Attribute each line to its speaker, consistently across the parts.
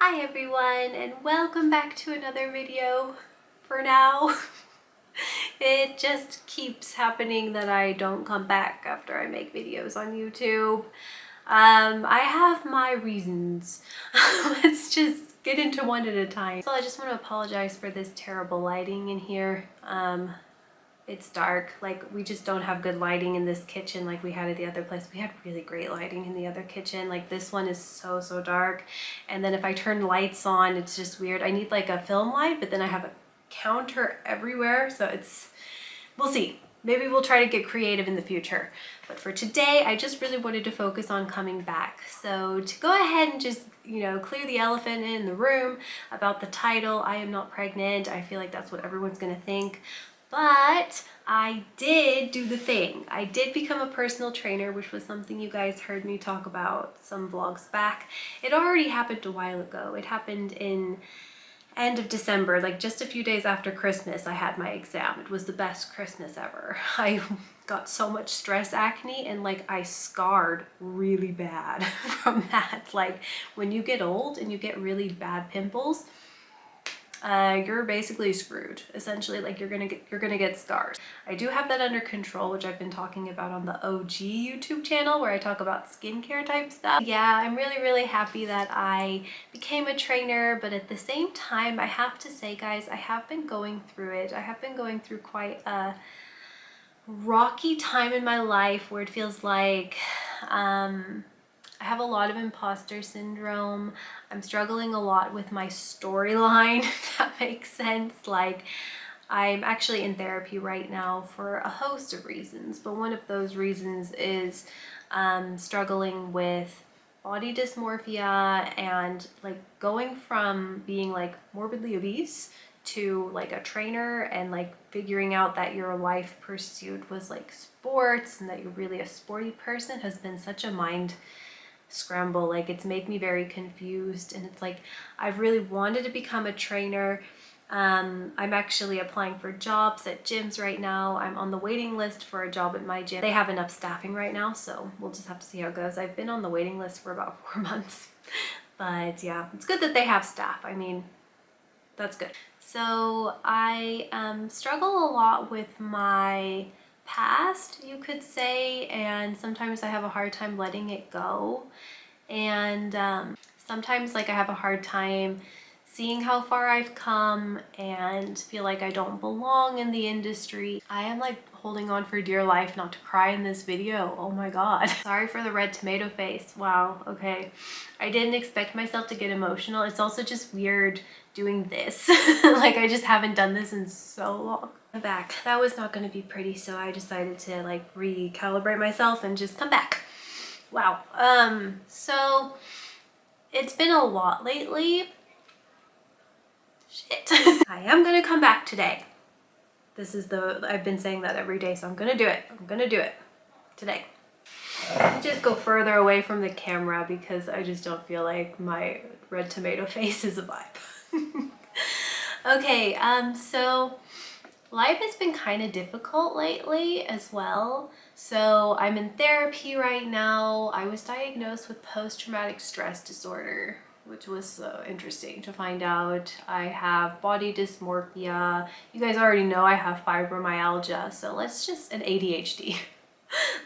Speaker 1: Hi everyone, and welcome back to another video. For now, it just keeps happening that I don't come back after I make videos on YouTube. I have my reasons. Let's just get into one at a time. So I just want to apologize for this terrible lighting in here. It's dark, like we just don't have good lighting in this kitchen like we had at the other place. We had really great lighting in the other kitchen. Like this one is so dark, and then if I turn lights on, it's just weird. I need like a film light, but then I have a counter everywhere, so we'll see. Maybe we'll try to get creative in the future. But for today, I just really wanted to focus on coming back. So to go ahead and just, clear the elephant in the room about the title, I am not pregnant. I feel like that's what everyone's gonna think. But I did do the thing. I did become a personal trainer, which was something you guys heard me talk about some vlogs back. It already happened a while ago. It happened in end of December, like just a few days after Christmas. I had my exam. It was the best Christmas ever. I got so much stress acne and like I scarred really bad from that. Like when you get old and you get really bad pimples, you're basically screwed. Essentially, like you're gonna get scars. I do have that under control, which I've been talking about on the OG YouTube channel where I talk about skincare type stuff. Yeah, I'm really happy that I became a trainer, but at the same time, I have to say, guys, I have been going through it. I have been going through quite a rocky time in my life where it feels like I have a lot of imposter syndrome. I'm struggling a lot with my storyline, if that makes sense. Like, I'm actually in therapy right now for a host of reasons, but one of those reasons is struggling with body dysmorphia and like going from being like morbidly obese to like a trainer and like figuring out that your life pursuit was like sports and that you're really a sporty person has been such a mind scramble. Like it's made me very confused, and it's like I've really wanted to become a trainer. I'm actually applying for jobs at gyms right now. I'm on the waiting list for a job at my gym. They have enough staffing right now, so we'll just have to see how it goes. I've been on the waiting list for about 4 months, but yeah, it's good that they have staff. I mean, that's good. So I struggle a lot with my past, you could say, and sometimes I have a hard time letting it go. And sometimes like I have a hard time seeing how far I've come and feel like I don't belong in the industry. I am like holding on for dear life not to cry in this video. Oh my god. Sorry for the red tomato face. Wow, okay. I didn't expect myself to get emotional. It's also just weird doing this. Like I just haven't done this in so long. I'm back. That was not going to be pretty, so I decided to like recalibrate myself and just come back. Wow. So it's been a lot lately. Shit. I am gonna come back today. I've been saying that every day, so I'm gonna do it. I'm gonna do it today. Just go further away from the camera because I just don't feel like my red tomato face is a vibe. Okay, so life has been kind of difficult lately as well. So I'm in therapy right now. I was diagnosed with post-traumatic stress disorder, which was so interesting to find out. I have body dysmorphia. You guys already know I have fibromyalgia, so and ADHD.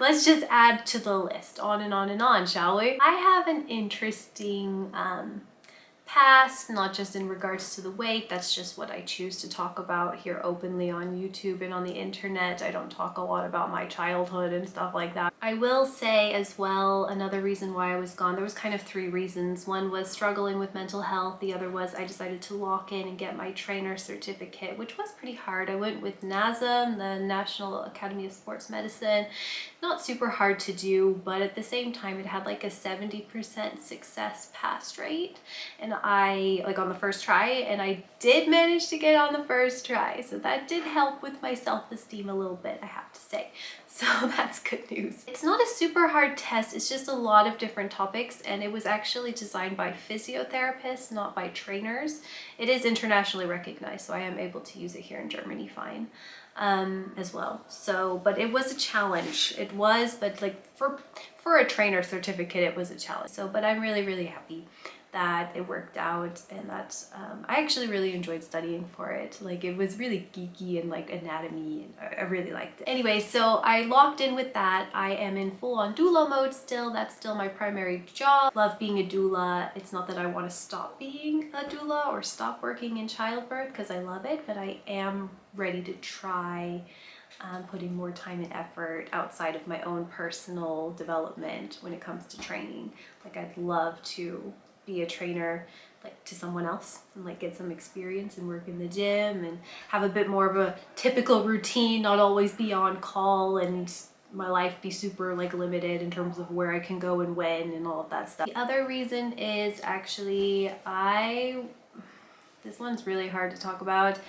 Speaker 1: Let's just add to the list, on and on and on, shall we? I have an interesting past, not just in regards to the weight. That's just what I choose to talk about here openly on YouTube and on the internet. I don't talk a lot about my childhood and stuff like that. I will say as well, another reason why I was gone, there was kind of 3 reasons. One was struggling with mental health. The other was I decided to lock in and get my trainer certificate, which was pretty hard. I went with NASM, the National Academy of Sports Medicine. Not super hard to do, but at the same time it had like a 70% success pass rate, and I like on the first try, and I did manage to get on the first try, so that did help with my self-esteem a little bit, I have to say. So that's good news. It's not a super hard test, it's just a lot of different topics, and it was actually designed by physiotherapists, not by trainers. It is internationally recognized, so I am able to use it here in Germany fine as well. So, but it was a challenge. It was, but like for a trainer certificate, it was a challenge. So, but I'm really happy that it worked out, and that I actually really enjoyed studying for it. Like, it was really geeky and like anatomy, and I really liked it. Anyway, so I locked in with that. I am in full-on doula mode still. That's still my primary job. Love being a doula. It's not that I want to stop being a doula or stop working in childbirth, because I love it, but I am ready to try putting more time and effort outside of my own personal development when it comes to training. Like, I'd love to be a trainer like to someone else and like get some experience and work in the gym and have a bit more of a typical routine, not always be on call, and my life be super like limited in terms of where I can go and when and all of that stuff. The other reason is actually this one's really hard to talk about,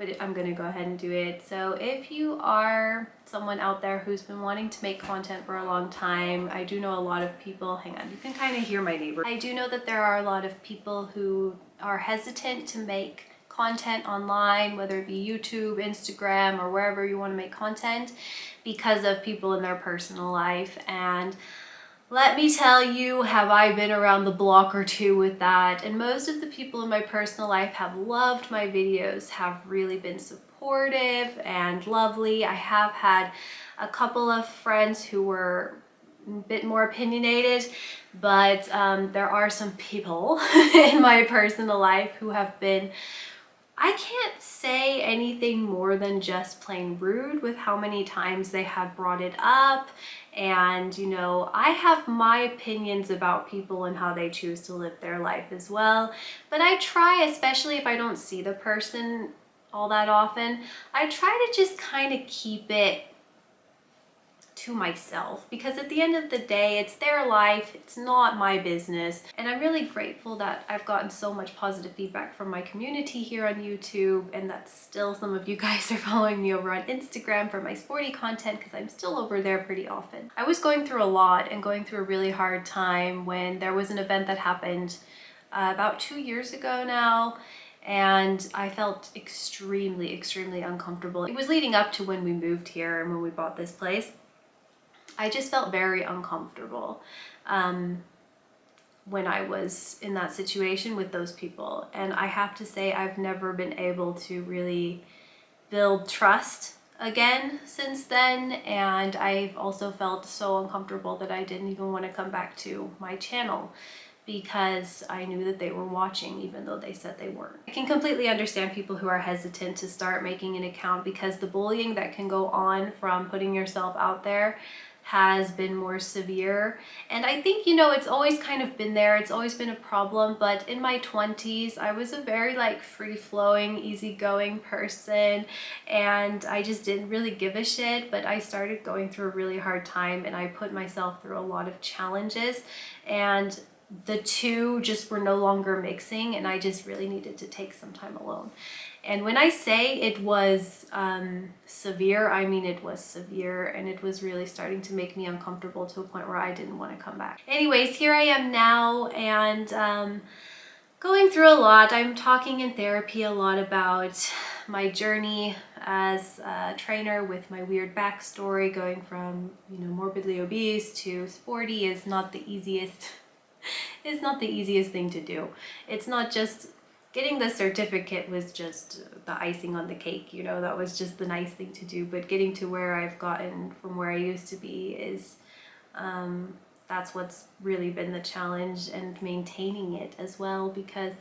Speaker 1: but I'm gonna go ahead and do it. So if you are someone out there who's been wanting to make content for a long time, I do know a lot of people, hang on, you can kind of hear my neighbor. I do know that there are a lot of people who are hesitant to make content online, whether it be YouTube, Instagram, or wherever you want to make content, because of people in their personal life. And let me tell you, have I been around the block or two with that. And most of the people in my personal life have loved my videos, have really been supportive and lovely. I have had a couple of friends who were a bit more opinionated, but there are some people in my personal life who have been, I can't say anything more than just plain rude with how many times they have brought it up. And, you know, I have my opinions about people and how they choose to live their life as well. But I try, especially if I don't see the person all that often, I try to just kind of keep it to myself, because at the end of the day, it's their life, it's not my business. And I'm really grateful that I've gotten so much positive feedback from my community here on YouTube, and that still some of you guys are following me over on Instagram for my sporty content, because I'm still over there pretty often. I was going through a lot and going through a really hard time when there was an event that happened about 2 years ago now, and I felt extremely, extremely uncomfortable. It was leading up to when we moved here and when we bought this place. I just felt very uncomfortable when I was in that situation with those people. And I have to say, I've never been able to really build trust again since then. And I've also felt so uncomfortable that I didn't even want to come back to my channel, because I knew that they were watching even though they said they weren't. I can completely understand people who are hesitant to start making an account, because the bullying that can go on from putting yourself out there has been more severe. And I think, you know, it's always kind of been there. It's always been a problem. But in my 20s, I was a very like free-flowing, easygoing person, and I just didn't really give a shit. But I started going through a really hard time, and I put myself through a lot of challenges, and the two just were no longer mixing, and I just really needed to take some time alone. And when I say it was severe, I mean it was severe, and it was really starting to make me uncomfortable to a point where I didn't want to come back. Anyways, here I am now, and going through a lot. I'm talking in therapy a lot about my journey as a trainer, with my weird backstory, going from, you know, morbidly obese to sporty is not the easiest. It's not the easiest thing to do. It's not just getting the certificate was just the icing on the cake, you know, that was just the nice thing to do. But getting to where I've gotten from where I used to be is, that's what's really been the challenge, and maintaining it as well, because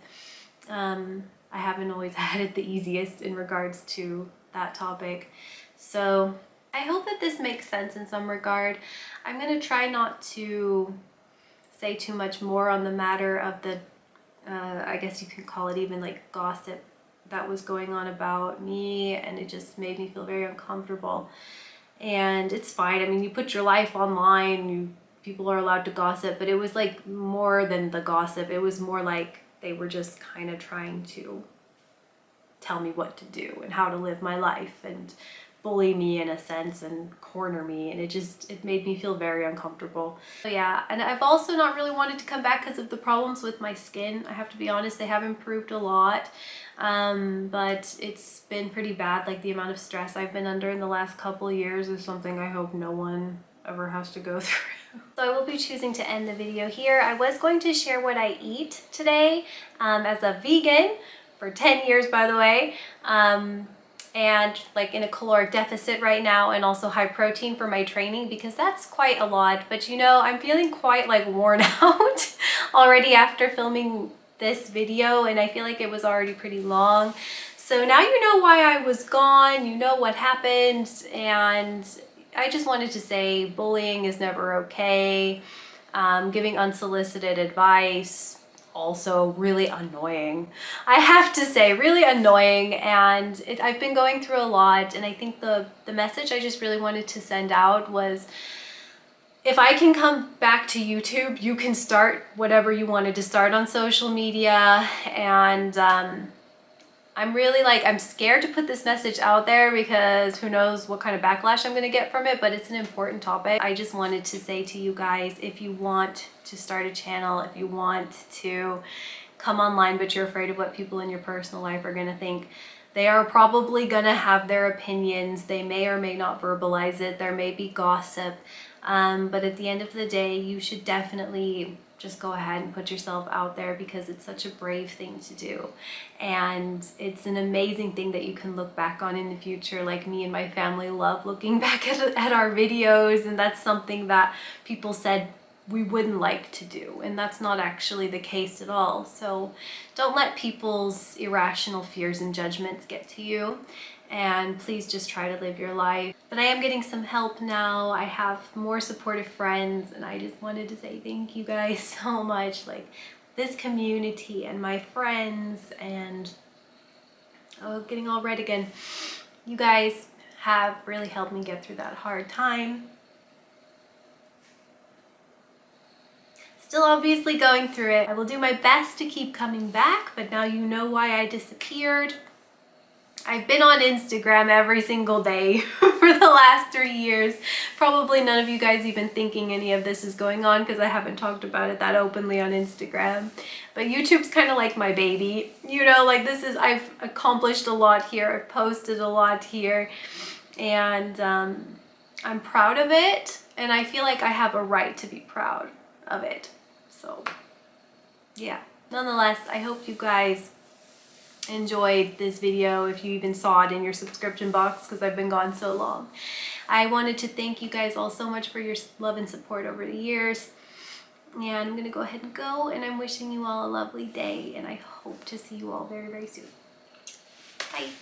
Speaker 1: I haven't always had it the easiest in regards to that topic. So I hope that this makes sense in some regard. I'm going to try not to say too much more on the matter of the I guess you could call it even like gossip that was going on about me, and it just made me feel very uncomfortable. And it's fine. I mean, you put your life online, people are allowed to gossip, but it was like more than the gossip. It was more like they were just kind of trying to tell me what to do and how to live my life, and bully me in a sense, and corner me, and it made me feel very uncomfortable. So yeah, and I've also not really wanted to come back because of the problems with my skin. I have to be honest, they have improved a lot, but it's been pretty bad. Like, the amount of stress I've been under in the last couple of years is something I hope no one ever has to go through. So I will be choosing to end the video here. I was going to share what I eat today as a vegan for 10 years, by the way. And like in a caloric deficit right now, and also high protein for my training, because that's quite a lot. But you know, I'm feeling quite like worn out already after filming this video, and I feel like it was already pretty long. So now you know why I was gone, you know what happened, and I just wanted to say bullying is never okay. Giving unsolicited advice, also really annoying. I have to say, really annoying, and I've been going through a lot, and I think the message I just really wanted to send out was, if I can come back to YouTube, you can start whatever you wanted to start on social media. And I'm really like, I'm scared to put this message out there because who knows what kind of backlash I'm gonna get from it, but it's an important topic. I just wanted to say to you guys, if you want to start a channel, if you want to come online but you're afraid of what people in your personal life are gonna think, they are probably gonna have their opinions. They may or may not verbalize it. There may be gossip. But at the end of the day, you should definitely just go ahead and put yourself out there, because it's such a brave thing to do. And it's an amazing thing that you can look back on in the future. Like me and my family love looking back at our videos, and that's something that people said we wouldn't like to do, and that's not actually the case at all. So don't let people's irrational fears and judgments get to you, and please just try to live your life. But I am getting some help now. I have more supportive friends, and I just wanted to say thank you guys so much. Like this community and my friends, and getting all red again. You guys have really helped me get through that hard time. Still obviously going through it. I will do my best to keep coming back, but now you know why I disappeared. I've been on Instagram every single day for the last 3 years. Probably none of you guys even thinking any of this is going on, because I haven't talked about it that openly on Instagram. But YouTube's kind of like my baby. You know, like I've accomplished a lot here. I've posted a lot here, and I'm proud of it. And I feel like I have a right to be proud of it. So yeah, nonetheless, I hope you guys enjoyed this video, if you even saw it in your subscription box, because I've been gone so long. I wanted to thank you guys all so much for your love and support over the years. And I'm gonna go ahead and go, and I'm wishing you all a lovely day, and I hope to see you all very, very soon. Bye.